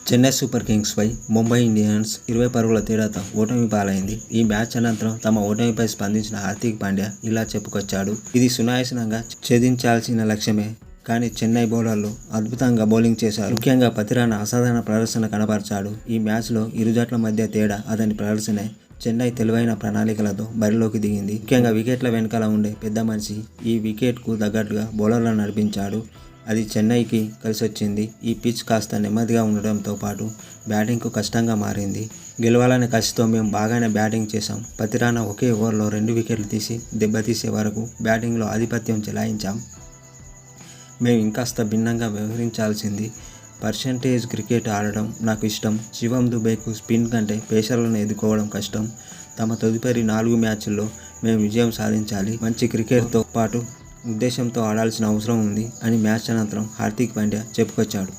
Chennai super కింగ్స్పై Mumbai Indians 20 పరుగుల తేడాతో ఓటమి పాలైంది. ఈ మ్యాచ్ అనంతరం తమ ఓటమిపై స్పందించిన హార్దిక్ పాండ్యా ఇలా చెప్పుకొచ్చాడు. ఇది సునాయాసంగా ఛేదించాల్సిన లక్ష్యమే. కానీ చెన్నై బౌలర్లు అద్భుతంగా బౌలింగ్ చేశారు. ముఖ్యంగా పతిరానా అసాధారణ ప్రదర్శన కనబరిచాడు. ఈ మ్యాచ్లో ఇరు జట్ల మధ్య తేడా అతని ప్రదర్శనే. చెన్నై తెలివైన ప్రణాళికలతో బరిలోకి దిగింది. ముఖ్యంగా వికెట్ల వెనకాల ఉండే పెద్ద మనిషి ఈ వికెట్కు తగ్గట్టుగా బౌలర్లను నడిపించాడు. అది చెన్నైకి కలిసొచ్చింది. ఈ పిచ్ కాస్త నెమ్మదిగా ఉండడంతో పాటు బ్యాటింగ్కు కష్టంగా మారింది. గెలవాలనే కసితో మేము బాగానే బ్యాటింగ్ చేశాం. పతిరానా ఒకే ఓవర్లో 2 వికెట్లు తీసి దెబ్బతీసే వరకు బ్యాటింగ్లో ఆధిపత్యం చెలాయించాం. మేము ఇంకాస్త భిన్నంగా వ్యవహరించాల్సింది. పర్సెంటేజ్ క్రికెట్ ఆడడం నాకు ఇష్టం. శివం దుబేకు స్పిన్ కంటే పేసర్లను ఎదుర్కోవడం కష్టం. తమ తదుపరి 4 మ్యాచ్ల్లో మేము విజయం సాధించాలి. మంచి క్రికెట్తో పాటు ఉద్దేశంతో ఆడాల్సిన అవసరం ఉంది అని మ్యాచ్ అనంతరం హార్దిక్ పాండ్యా చెప్పుకొచ్చాడు.